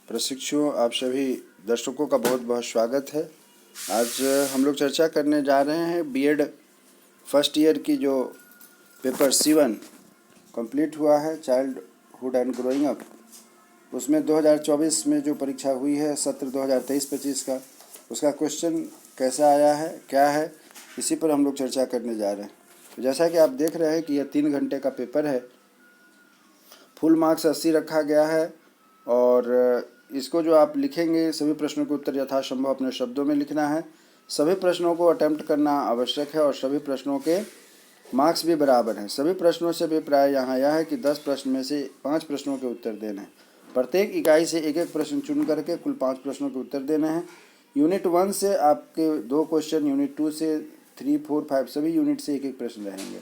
प्रशिक्षुओं, आप सभी दर्शकों का बहुत बहुत स्वागत है। आज हम लोग चर्चा करने जा रहे हैं बीएड फर्स्ट ईयर की जो पेपर C1 कंप्लीट हुआ है, चाइल्डहुड एंड ग्रोइंग अप, उसमें 2024 में जो परीक्षा हुई है सत्र 2023-25 का, उसका क्वेश्चन कैसा आया है, क्या है, इसी पर हम लोग चर्चा करने जा रहे हैं। तो जैसा कि आप देख रहे हैं कि यह 3 घंटे का पेपर है। फुल मार्क्स 80 रखा गया है और इसको जो आप लिखेंगे सभी प्रश्नों के उत्तर यथासंभव अपने शब्दों में लिखना है। सभी प्रश्नों को अटेम्प्ट करना आवश्यक है और सभी प्रश्नों के मार्क्स भी बराबर हैं। सभी प्रश्नों से भी प्राय यहाँ यह है कि 10 प्रश्न में से 5 प्रश्नों के उत्तर देने हैं। प्रत्येक इकाई से एक एक प्रश्न चुन करके कुल 5 प्रश्नों के उत्तर देने हैं। यूनिट 1 से आपके 2 क्वेश्चन, यूनिट 2 से 3, 4, 5 सभी यूनिट से एक एक प्रश्न रहेंगे।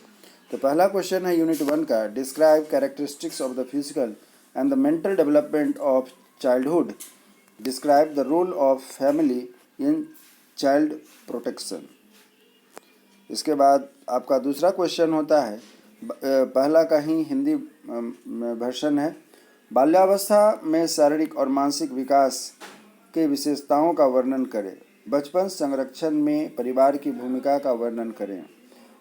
तो पहला क्वेश्चन है यूनिट 1 का, describe characteristics of the physical and the mental development of childhood, describe the role of family in child protection. इसके बाद आपका दूसरा क्वेश्चन होता है, पहला का ही हिंदी वर्षन है, बाल्यावस्था में शारीरिक और मानसिक विकास के विशेषताओं का वर्णन करें, बचपन संरक्षण में परिवार की भूमिका का वर्णन करें।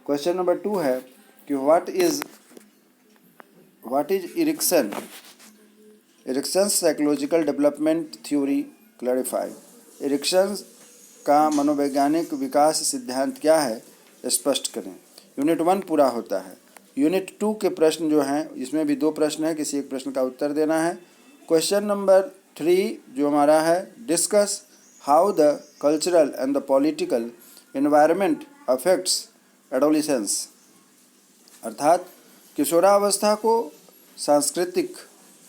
क्वेश्चन नंबर 2 है कि what is Erikson's psychological development theory clarify. Erikson's का मनोवैज्ञानिक विकास सिद्धांत क्या है, स्पष्ट करें। यूनिट 1 पूरा होता है। यूनिट 2 के प्रश्न जो हैं, इसमें भी 2 प्रश्न हैं, किसी एक प्रश्न का उत्तर देना है। क्वेश्चन नंबर 3 जो हमारा है, discuss how the cultural and the political environment affects adolescence, अर्थात किशोरावस्था को सांस्कृतिक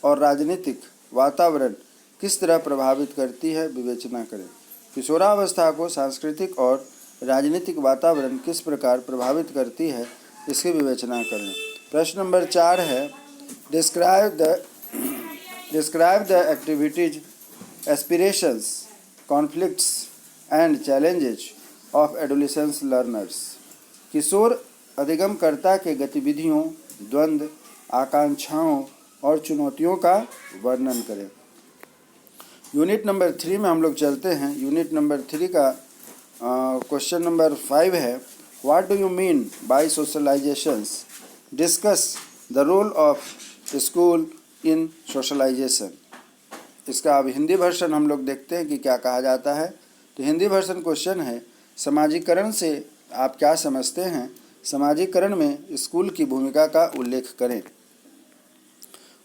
और राजनीतिक वातावरण किस तरह प्रभावित करती है, विवेचना करें। किशोरावस्था को सांस्कृतिक और राजनीतिक वातावरण किस प्रकार प्रभावित करती है, इसकी विवेचना करें। प्रश्न नंबर 4 है, describe the activities, aspirations, conflicts and challenges of adolescence learners. किशोर अधिगमकर्ता के गतिविधियों, द्वंद्व, आकांक्षाओं और चुनौतियों का वर्णन करें। यूनिट नंबर 3 में हम लोग चलते हैं। यूनिट नंबर 3 का क्वेश्चन नंबर 5 है, what do you mean by socializations, discuss the role of school in socialization. इसका अब हिंदी वर्षन हम लोग देखते हैं कि क्या कहा जाता है। तो हिंदी वर्षन क्वेश्चन है, समाजीकरण से आप क्या समझते हैं, समाजीकरण में स्कूल की भूमिका का उल्लेख करें।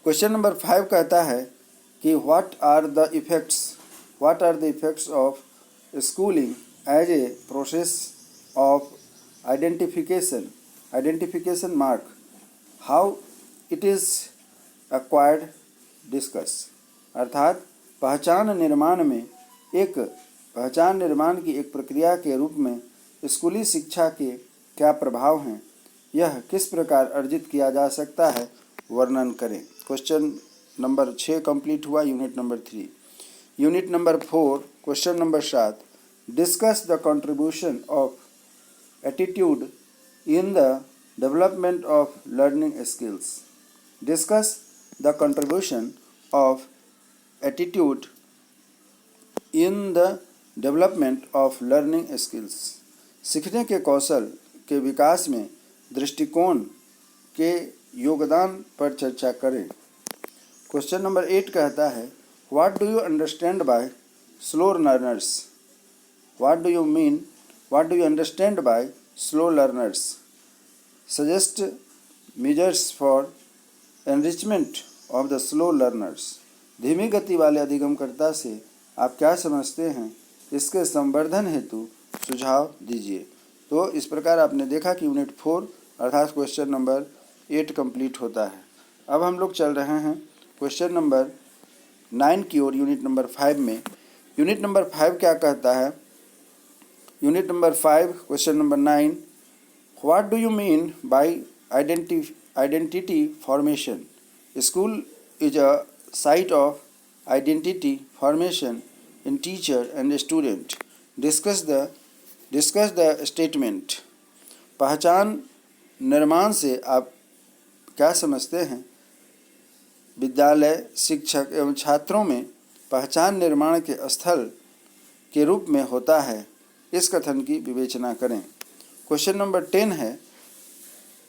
क्वेश्चन नंबर 5 कहता है कि what are the effects of schooling as a process of identification mark, how it is acquired, discuss. अर्थात पहचान निर्माण की एक प्रक्रिया के रूप में स्कूली शिक्षा के क्या प्रभाव हैं, यह किस प्रकार अर्जित किया जा सकता है, वर्णन करें। क्वेश्चन नंबर 6 कंप्लीट हुआ, unit number 3। Unit number 4 question number 7, discuss the contribution of attitude in the development of learning skills. Discuss the contribution of attitude in the development of learning skills. सीखने के कौशल के विकास में दृष्टिकोण के योगदान पर चर्चा करें। क्वेश्चन नंबर 8 कहता है, what do you understand by slow learners, what do you understand by slow learners, suggest measures for enrichment of the slow learners. धीमी गति वाले अधिगमकर्ता से आप क्या समझते हैं, इसके संवर्धन हेतु सुझाव दीजिए। तो इस प्रकार आपने देखा कि यूनिट 4 अर्थात क्वेश्चन नंबर 8 कंप्लीट होता है। अब हम लोग चल रहे हैं क्वेश्चन नंबर 9 की ओर, यूनिट नंबर 5 में। यूनिट नंबर 5 क्या कहता है, unit number 5 question number 9, what do you mean bye identity formation. School is a site of identity formation in teacher and student. Discuss the statement. पहचान निर्माण से आप क्या समझते हैं, विद्यालय, शिक्षक एवं छात्रों में पहचान निर्माण के स्थल के रूप में होता है, इस कथन की विवेचना करें। क्वेश्चन नंबर 10 है,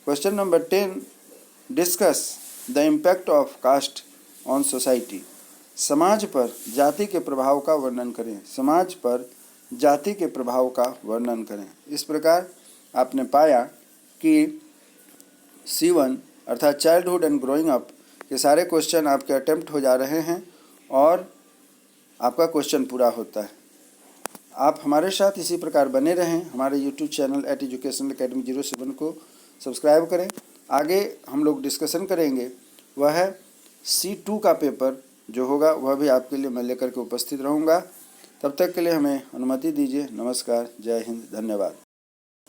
question number 10, discuss the impact of caste on society. समाज पर जाति के प्रभाव का वर्णन करें। समाज पर जाति के प्रभाव का वर्णन करें। इस प्रकार आपने पाया कि C1 अर्थात चाइल्डहुड एंड ग्रोइंग अप के सारे क्वेश्चन आपके अटेम्प्ट हो जा रहे हैं और आपका क्वेश्चन पूरा होता है। आप हमारे साथ इसी प्रकार बने रहें। हमारे यूट्यूब चैनल @एजुकेशनल अकेडमी 07 को सब्सक्राइब करें। आगे हम लोग डिस्कशन करेंगे, वह है C2 का पेपर जो होगा, वह भी आपके लिए मैं लेकर के उपस्थित रहूँगा। तब तक के लिए हमें अनुमति दीजिए। नमस्कार, जय हिंद, धन्यवाद।